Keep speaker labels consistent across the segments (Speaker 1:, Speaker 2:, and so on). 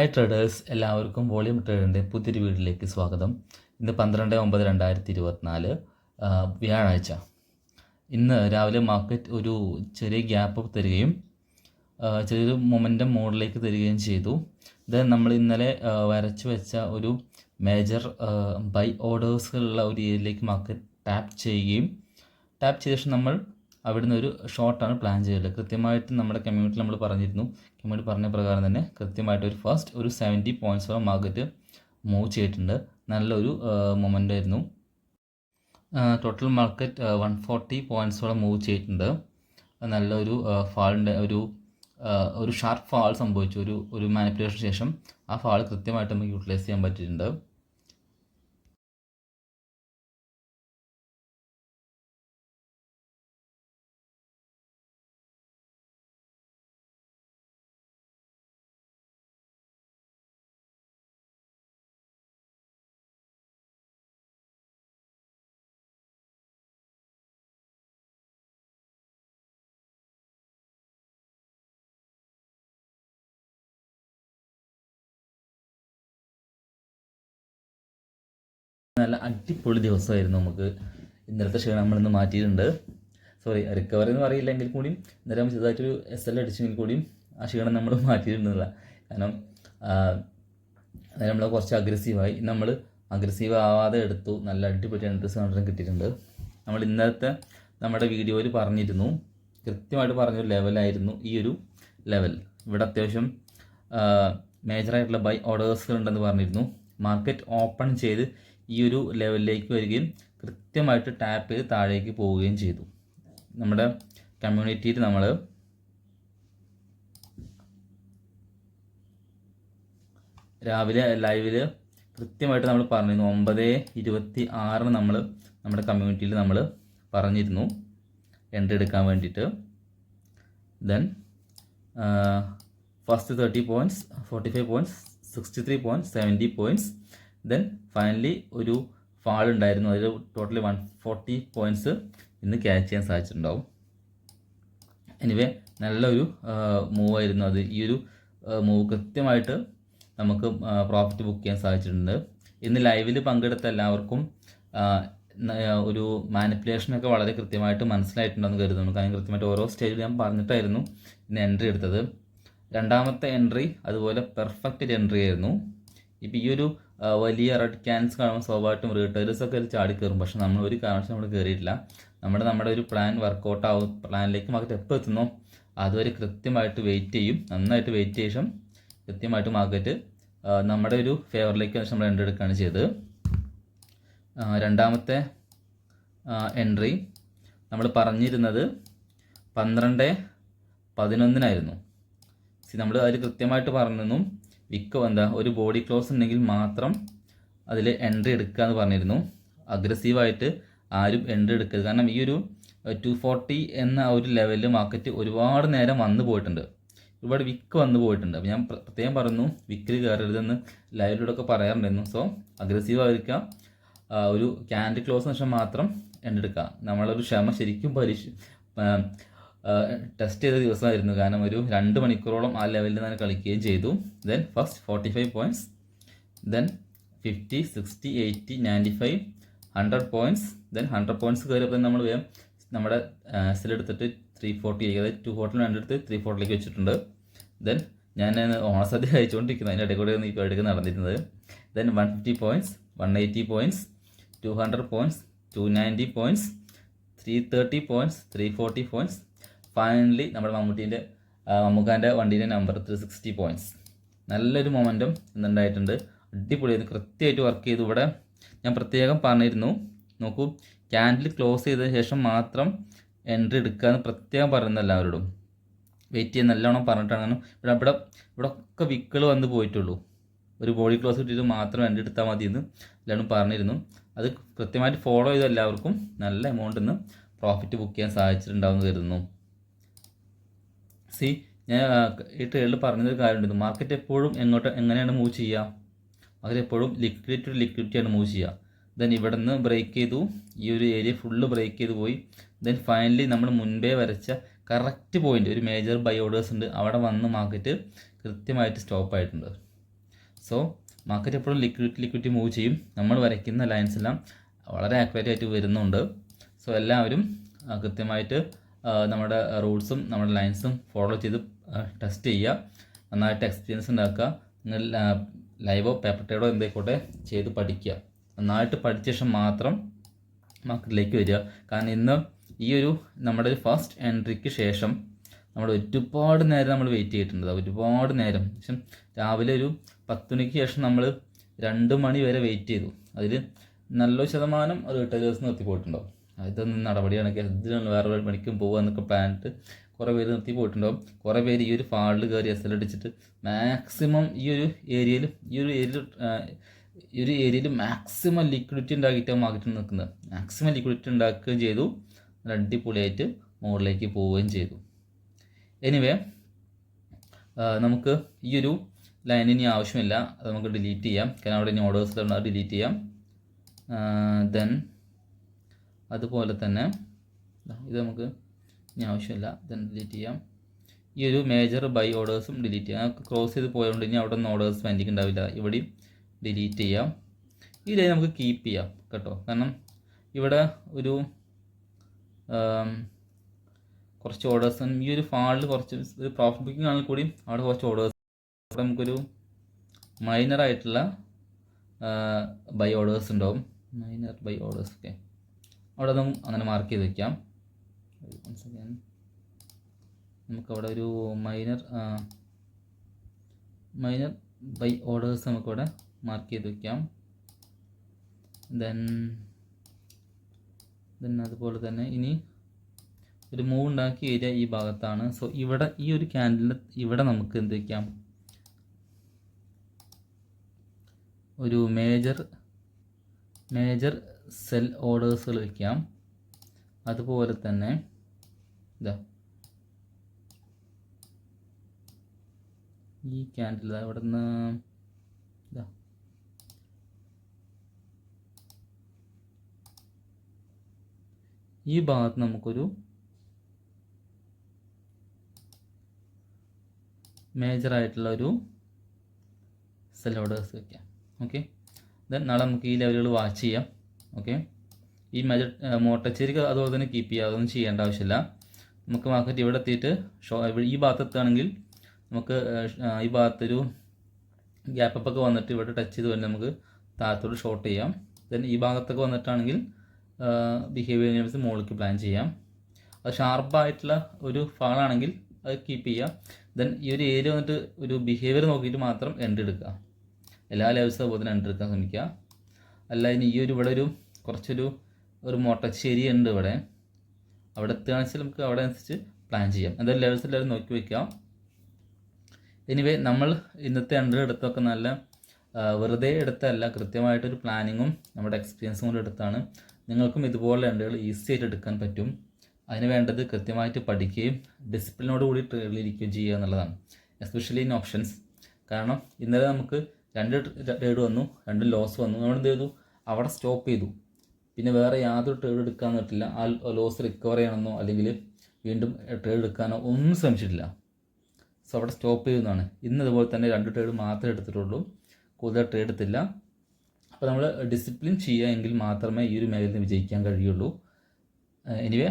Speaker 1: Hi traders, എല്ലാവർക്കും volume ട്രേഡിൻ്റെ പുതിയൊരു വീഡിയോയിലേക്ക് സ്വാഗതം. ഇന്ന് 12/9/2024 വ്യാഴാഴ്ച. ഇന്ന് രാവിലെ മാർക്കറ്റ് ഒരു ചെറിയ ഗ്യാപ്പ് തരികയും ചെറിയൊരു മൊമെൻറ്റം മോഡിലേക്ക് തരികയും ചെയ്തു. ഇത് നമ്മൾ ഇന്നലെ വരച്ചു വെച്ച ഒരു മേജർ ബൈ ഓർഡേഴ്സുകളുള്ള ഒരു ഏരിയയിലേക്ക് മാർക്കറ്റ് ടാപ്പ് ചെയ്ത ശേഷം നമ്മൾ അവിടുന്ന് ഒരു ഷോർട്ടാണ് പ്ലാൻ ചെയ്തത്. കൃത്യമായിട്ട് നമ്മുടെ കമ്മ്യൂണിറ്റിയിൽ നമ്മൾ പറഞ്ഞിരുന്നു. കമ്മ്യൂണിറ്റി പറഞ്ഞ പ്രകാരം തന്നെ കൃത്യമായിട്ട് ഒരു 70 പോയിൻറ്റ്സോളം മാർക്കറ്റ് മൂവ് ചെയ്തിട്ടുണ്ട്. നല്ലൊരു മൊമെൻ്റ് ആയിരുന്നു. ടോട്ടൽ മാർക്കറ്റ് 140 പോയിൻറ്റ്സോളം മൂവ് ചെയ്തിട്ടുണ്ട്. നല്ലൊരു ഫാളിൻ്റെ ഒരു ഷാർപ്പ് ഫാൾ സംഭവിച്ചു. ഒരു മാനിപ്പുലേഷന് ശേഷം ആ ഫാൾ കൃത്യമായിട്ട് നമുക്ക് യൂട്ടിലൈസ് ചെയ്യാൻ പറ്റിയിട്ടുണ്ട്. നല്ല അടിപൊളി ദിവസമായിരുന്നു. നമുക്ക് ഇന്നലത്തെ ക്ഷീണം നമ്മളിന്ന് മാറ്റിയിട്ടുണ്ട്. റിക്കവറി എന്ന് പറയില്ലെങ്കിൽ കൂടിയും ഇന്നലെ നമ്മൾ ചെറുതായിട്ടൊരു SL അടിച്ചെങ്കിൽ കൂടിയും ആ ക്ഷീണം നമ്മൾ മാറ്റിയിട്ടുണ്ടെന്നില്ല. കാരണം നമ്മൾ കുറച്ച് അഗ്രസീവായി. നമ്മൾ അഗ്രസീവ് ആവാതെ എടുത്തു. നല്ല അടിപൊളി എൻട്രീസ് കിട്ടിയിട്ടുണ്ട്. നമ്മൾ ഇന്നലത്തെ നമ്മുടെ വീഡിയോയിൽ പറഞ്ഞിരുന്നു, കൃത്യമായിട്ട് പറഞ്ഞൊരു ലെവലായിരുന്നു ഈ ഒരു ലെവൽ. ഇവിടെ അത്യാവശ്യം മേജറായിട്ടുള്ള ബൈ ഓർഡേഴ്സുകൾ ഉണ്ടെന്ന് പറഞ്ഞിരുന്നു. മാർക്കറ്റ് ഓപ്പൺ ചെയ്ത് ഈ ഒരു ലെവലിലേക്ക് വരികയും കൃത്യമായിട്ട് ടാപ്പ് ചെയ്ത് താഴേക്ക് പോവുകയും ചെയ്തു. നമ്മുടെ കമ്മ്യൂണിറ്റിയിൽ നമ്മൾ രാവിലെ ലൈവിൽ കൃത്യമായിട്ട് നമ്മൾ പറഞ്ഞിരുന്നു. 9:26 നമ്മൾ നമ്മുടെ കമ്മ്യൂണിറ്റിയിൽ നമ്മൾ പറഞ്ഞിരുന്നു എൻട്രി എടുക്കാൻ വേണ്ടിയിട്ട്. Then first 30 points, 45 points, 63 points, 70 points. Then finally ഒരു ഫാൾ ഉണ്ടായിരുന്നു. അതിൽ ടോട്ടലി 140 പോയിൻറ്റ്സ് ഇന്ന് ക്യാച്ച് ചെയ്യാൻ സാധിച്ചിട്ടുണ്ടാവും. എനിവേ നല്ലൊരു മൂവായിരുന്നു അത്. ഈ ഒരു മൂവ് കൃത്യമായിട്ട് നമുക്ക് പ്രോഫിറ്റ് ബുക്ക് ചെയ്യാൻ സാധിച്ചിട്ടുണ്ട്. ഇന്ന് ലൈവിൽ പങ്കെടുത്ത എല്ലാവർക്കും ഒരു മാനിപ്പുലേഷനൊക്കെ വളരെ കൃത്യമായിട്ട് മനസ്സിലായിട്ടുണ്ടെന്ന് കരുതുന്നു. കാരണം കൃത്യമായിട്ട് ഓരോ സ്റ്റേജിൽ ഞാൻ പറഞ്ഞിട്ടായിരുന്നു ഇന്ന് എൻട്രി എടുത്തത്. രണ്ടാമത്തെ എൻട്രി അതുപോലെ പെർഫെക്റ്റ് എൻട്രി ആയിരുന്നു. ഇപ്പോൾ ഈ ഒരു വലിയ റെഡ് ക്യാൻസ് കാണുമ്പോൾ സ്വാഭാവികമായിട്ടും റീറ്റെയിലേഴ്സൊക്കെ ചാടി കയറും. പക്ഷെ നമ്മൾ ഒരു കാരണവശാലും നമ്മൾ കയറിയിട്ടില്ല. നമ്മുടെ ഒരു പ്ലാൻ വർക്കൗട്ട് ആവും. പ്ലാനിലേക്ക് മാർക്കറ്റ് എപ്പോൾ എത്തുന്നോ അതുവരെ കൃത്യമായിട്ട് വെയിറ്റ് ചെയ്യും. നന്നായിട്ട് വെയിറ്റ് ചെയ്ത ശേഷം കൃത്യമായിട്ട് മാർക്കറ്റ് നമ്മുടെ ഒരു ഫേവറിലേക്ക് നമ്മൾ എൻട്രി എടുക്കുകയാണ് ചെയ്തത്. രണ്ടാമത്തെ എൻട്രി നമ്മൾ പറഞ്ഞിരുന്നത് 12:11 നമ്മൾ അതിൽ കൃത്യമായിട്ട് പറഞ്ഞിരുന്നു വിക്ക് ഒരു ബോഡി ക്ലോസ് ഉണ്ടെങ്കിൽ മാത്രം അതിൽ എൻട്രി എടുക്കുക എന്ന് പറഞ്ഞിരുന്നു. അഗ്രസീവായിട്ട് ആരും എൻട്രി എടുക്കരുത്. കാരണം ഈ ഒരു 240 എന്ന ഒരു ലെവലിൽ മാർക്കറ്റ് ഒരുപാട് നേരം വന്നു പോയിട്ടുണ്ട്. ഒരുപാട് വിക്ക് വന്നു പോയിട്ടുണ്ട്. അപ്പോൾ ഞാൻ പ്രത്യേകം പറഞ്ഞു വിക്കിൽ കയറരുതെന്ന് ലൈവിലൂടെ ഒക്കെ പറയാറുണ്ടായിരുന്നു. സോ അഗ്രസീവ് ആയിരിക്കുക. ഒരു ക്യാൻഡിൽ ക്ലോസിന് ശേഷം മാത്രം എൻട്രി എടുക്കുക. നമ്മളൊരു ക്ഷമ ശരിക്കും ടെസ്റ്റ് ചെയ്ത ദിവസമായിരുന്നു. കാരണം ഒരു 2 മണിക്കൂറോളം ആ ലെവലിൽ തന്നെ കളിക്കുകയും ചെയ്തു. Then first 45 points, then 50, 60, 80, 95, 100 points. Then 100 points കയറിയപ്പോൾ നമ്മൾ വേഗം നമ്മുടെ SL എടുത്തിട്ട് 340, അതായത് 240 എടുത്ത് 340 വെച്ചിട്ടുണ്ട്. ദെൻ ഞാൻ ഓണസദ്യ കഴിച്ചുകൊണ്ടിരിക്കുന്നത്, അതിൻ്റെ ഇടയിൽ കൂടെ ഇപ്പോൾ എടുക്കുക നടന്നിരുന്നത്. Then 150 points, 180 points, 200 points, 290 points, 330 points, 340 points. Finally നമ്മുടെ മമ്മൂക്കാൻ്റെ വണ്ടീൻ്റെ നമ്പർ 360 പോയിൻറ്റ്സ്. നല്ലൊരു മൊമെൻറ്റം ഇന്നുണ്ടായിട്ടുണ്ട്. അടിപൊളിയായിരുന്നു. കൃത്യമായിട്ട് വർക്ക് ചെയ്തു. ഇവിടെ ഞാൻ പ്രത്യേകം പറഞ്ഞിരുന്നു, നോക്കൂ, ക്യാൻഡിൽ ക്ലോസ് ചെയ്തതിന് ശേഷം മാത്രം എൻട്രി എടുക്കുക എന്ന് പ്രത്യേകം പറയുന്നത് എല്ലാവരോടും. വെയിറ്റ് ചെയ്യാൻ നല്ലോണം പറഞ്ഞിട്ടാണ്. ഇവിടെ ഒക്കെ വിക്കൾ വന്ന് പോയിട്ടുള്ളൂ. ഒരു ബോഡി ക്ലോസ് കിട്ടിയിട്ട് മാത്രം എൻട്രി എടുത്താൽ മതി എന്ന് എല്ലാവരും പറഞ്ഞിരുന്നു. അത് കൃത്യമായിട്ട് ഫോളോ ചെയ്ത എല്ലാവർക്കും നല്ല എമൗണ്ടിൽ നിന്ന് പ്രോഫിറ്റ് ബുക്ക് ചെയ്യാൻ സാധിച്ചിട്ടുണ്ടാവുമെന്ന് കരുതുന്നു. ഞാൻ ഈ ട്രേഡിൽ പറഞ്ഞൊരു കാര്യമുണ്ട്. മാർക്കറ്റ് എപ്പോഴും എങ്ങനെയാണ് മൂവ് ചെയ്യുക? മാർക്കറ്റ് എപ്പോഴും ലിക്വിഡിറ്റിയാണ് മൂവ് ചെയ്യുക. ദെൻ ഇവിടെ നിന്ന് ബ്രേക്ക് ചെയ്തു, ഈ ഒരു ഏരിയ ഫുള്ള് ബ്രേക്ക് ചെയ്ത് പോയി. ദെൻ ഫൈനലി നമ്മൾ മുൻപേ വരച്ച കറക്റ്റ് പോയിന്റ്, ഒരു മേജർ ബൈ ഓർഡേഴ്സ് ഉണ്ട്, അവിടെ വന്ന് മാർക്കറ്റ് കൃത്യമായിട്ട് സ്റ്റോപ്പ് ആയിട്ടുണ്ട്. സോ മാർക്കറ്റ് എപ്പോഴും ലിക്വിഡിറ്റി മൂവ് ചെയ്യും. നമ്മൾ വരയ്ക്കുന്ന ലൈൻസ് എല്ലാം വളരെ ആക്യുറേറ്റ് ആയിട്ട് വരുന്നുണ്ട്. സോ എല്ലാവരും കൃത്യമായിട്ട് നമ്മുടെ റൂൾസും നമ്മുടെ ലൈൻസും ഫോളോ ചെയ്ത് ടെസ്റ്റ് ചെയ്യുക. നന്നായിട്ട് എക്സ്പീരിയൻസ് ഉണ്ടാക്കുക. നിങ്ങൾ ലൈവോ പേപ്പർ ട്രേഡോ എന്തൊക്കെ ചെയ്ത് പഠിക്കുക. നന്നായിട്ട് പഠിച്ച ശേഷം മാത്രം മാർക്കറ്റിലേക്ക് വരിക. കാരണം ഇന്ന് ഈ ഒരു നമ്മുടെ ഒരു ഫസ്റ്റ് എൻട്രിക്ക് ശേഷം നമ്മൾ ഒരുപാട് നേരം നമ്മൾ വെയിറ്റ് ചെയ്തിട്ടുണ്ട്. ഒരുപാട് നേരം. പക്ഷേ രാവിലെ ഒരു 10 മണിക്ക് ശേഷം നമ്മൾ 2 മണി വരെ വെയിറ്റ് ചെയ്തു. അതിൽ നല്ലൊരു ശതമാനം റീറ്റെയിലേഴ്സ് നിർത്തി പോയിട്ടുണ്ടാവും. ഇതൊന്നും നടപടിയാണ്, ഇതിനാണ് വേറെ പണിക്കും പോകുക എന്നൊക്കെ പ്ലാനിട്ട് കുറേ പേര് നിർത്തി പോയിട്ടുണ്ടാവും. കുറേ പേര് ഈ ഒരു ഫാളിൽ കയറി SL അടിച്ചിട്ട് മാക്സിമം ഈ ഒരു ഏരിയയിൽ മാക്സിമം ലിക്വിഡിറ്റി ഉണ്ടാക്കിയിട്ടാണ് മാർക്കറ്റിൽ നിൽക്കുന്നത്. മാക്സിമം ലിക്വിഡിറ്റി ഉണ്ടാക്കുകയും ചെയ്തു. അടിപൊളിയായിട്ട് മുകളിലേക്ക് പോവുകയും ചെയ്തു. എനിവേ, നമുക്ക് ഈ ഒരു ലൈൻ ഇനി ആവശ്യമില്ല. അത് നമുക്ക് ഡിലീറ്റ് ചെയ്യാം. കാരണം അവിടെ ഇനി ഓർഡേഴ്സ് ഡിലീറ്റ് ചെയ്യാം. ദെൻ അതുപോലെ തന്നെ ഇത് നമുക്ക് ഇനി ആവശ്യമില്ല. ദെൻ ഡിലീറ്റ് ചെയ്യാം. ഈ ഒരു മേജർ ബൈ ഓർഡേഴ്സും ഡിലീറ്റ് ചെയ്യാം. ക്രോസ് ചെയ്ത് പോയതുകൊണ്ട് ഇനി അവിടെ നിന്ന് ഓർഡേഴ്സ് പെൻഡിങ് ഉണ്ടാവില്ല. ഇവിടെയും ഡിലീറ്റ് ചെയ്യാം. ഈ ലൈൻ നമുക്ക് കീപ്പ് ചെയ്യാം കേട്ടോ. കാരണം ഇവിടെ ഒരു കുറച്ച് ഓർഡേഴ്സ് ഈ ഒരു ഫാളിൽ കുറച്ച് ഒരു പ്രോഫിറ്റ് ബുക്കിംഗ് ആണെങ്കിൽ കൂടി അവിടെ കുറച്ച് ഓർഡേഴ്സ് അവിടെ നമുക്കൊരു മൈനറായിട്ടുള്ള ബൈ ഓർഡേഴ്സ് ഉണ്ടാവും. മൈനർ ബൈ ഓർഡേഴ്സ് ഒക്കെ അവിടെ നമുക്ക് അങ്ങനെ മാർക്ക് ചെയ്ത് വയ്ക്കാം. നമുക്കവിടെ ഒരു മൈനർ ബൈ ഓർഡേഴ്സ് നമുക്കവിടെ മാർക്ക് ചെയ്ത് വയ്ക്കാം. ദെൻ അതുപോലെ തന്നെ ഇനി ഒരു മൂവ് ഉണ്ടാക്കിയ ഏരിയ ഈ ഭാഗത്താണ്. സോ ഇവിടെ ഈ ഒരു ക്യാൻഡിലിന് ഇവിടെ നമുക്ക് എന്ത് വയ്ക്കാം, ഒരു മേജർ സെൽ ഓർഡേഴ്സുകൾ വയ്ക്കാം. അതുപോലെ തന്നെ ഈ ക്യാൻഡിൽ അവിടെ നിന്ന് ഈ ഭാഗത്ത് നമുക്കൊരു മേജറായിട്ടുള്ള ഒരു സെൽ ഓർഡേഴ്സ് വയ്ക്കാം. ഓക്കെ, ദെൻ നാളെ നമുക്ക് ഈ ലെവലുകൾ വാച്ച് ചെയ്യാം. ഓക്കെ, ഈ മേജർ മോട്ടച്ചേരിക്ക് അതുപോലെ തന്നെ കീപ്പ് ചെയ്യുക. അതൊന്നും ചെയ്യേണ്ട ആവശ്യമില്ല. നമുക്ക് മാർക്കറ്റ് ഇവിടെ എത്തിയിട്ട് ഈ ഭാഗത്ത് എത്തുകയാണെങ്കിൽ നമുക്ക് ഈ ഭാഗത്തൊരു ഗ്യാപ്പ് അപ്പ് ഒക്കെ വന്നിട്ട് ഇവിടെ ടച്ച് ചെയ്ത് തന്നെ നമുക്ക് താഴത്തോട് ഷോർട്ട് ചെയ്യാം. ദെൻ ഈ ഭാഗത്തൊക്കെ വന്നിട്ടാണെങ്കിൽ ബിഹേവിയർ മുകളിലേക്ക് പ്ലാൻ ചെയ്യാം. അത് ഷാർപ്പായിട്ടുള്ള ഒരു ഫാളാണെങ്കിൽ അത് കീപ്പ് ചെയ്യുക. ദെൻ ഈ ഒരു ഏരിയ വന്നിട്ട് ഒരു ബിഹേവിയർ നോക്കിയിട്ട് മാത്രം എൻട്രി എടുക്കുക. എല്ലാ ലെവൽസും അതുപോലെ തന്നെ എൻട്രി എടുക്കാൻ ശ്രമിക്കുക. അല്ല ഇനി ഈ ഒരു ഇവിടെ കുറച്ചൊരു മൊട്ടച്ചേരി ഉണ്ട് ഇവിടെ, അവിടെ എത്തുകയാണെന്ന് വെച്ചാൽ നമുക്ക് അവിടെ അനുസരിച്ച് പ്ലാൻ ചെയ്യാം. എന്തായാലും ലെവൽസ് എല്ലാവരും നോക്കി വയ്ക്കുക. എനിവേ, നമ്മൾ ഇന്നത്തെ എൻട്രി എടുത്തൊക്കെ നല്ല വെറുതെ എടുത്തല്ല, കൃത്യമായിട്ടൊരു പ്ലാനിങ്ങും നമ്മുടെ എക്സ്പീരിയൻസും കൂടെ എടുത്താണ്. നിങ്ങൾക്കും ഇതുപോലെ എൻട്രികൾ ഈസി ആയിട്ട് എടുക്കാൻ പറ്റും. അതിന് വേണ്ടത് കൃത്യമായിട്ട് പഠിക്കുകയും ഡിസിപ്ലിനോട് കൂടി ട്രേഡിലിരിക്കുകയും ചെയ്യുക എന്നുള്ളതാണ്. Especially in options. കാരണം ഇന്നലെ നമുക്ക് 2 ട്രേഡ് വന്നു, 2 ലോസ് വന്നു. നമ്മൾ എന്ത് ചെയ്തു, അവിടെ സ്റ്റോപ്പ് ചെയ്തു. പിന്നെ വേറെ യാതൊരു ട്രേഡ് എടുക്കാൻ പറ്റില്ല. ആ ലോസ് റിക്കവർ ചെയ്യണമെന്നോ അല്ലെങ്കിൽ വീണ്ടും ട്രേഡ് എടുക്കാനോ ഒന്നും ശ്രമിച്ചിട്ടില്ല. സോ അവിടെ സ്റ്റോപ്പ് ചെയ്യുന്നതാണ്. ഇന്ന് ഇതുപോലെ തന്നെ 2 ട്രേഡ് മാത്രമേ എടുത്തിട്ടുള്ളൂ, കൂടുതൽ ട്രേഡ് എടുത്തില്ല. അപ്പോൾ നമ്മൾ ഡിസിപ്ലിൻ ചെയ്യുക എങ്കിൽ മാത്രമേ ഈ ഒരു മേഖലയിൽ വിജയിക്കാൻ കഴിയുള്ളൂ. എനിവേ,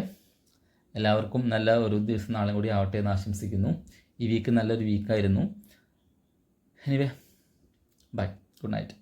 Speaker 1: എല്ലാവർക്കും നല്ല ഒരു ദിവസം നാളെ കൂടി ആവട്ടെ എന്ന് ആശംസിക്കുന്നു. ഈ വീക്ക് നല്ലൊരു വീക്കായിരുന്നു. Anyway, bye, good night.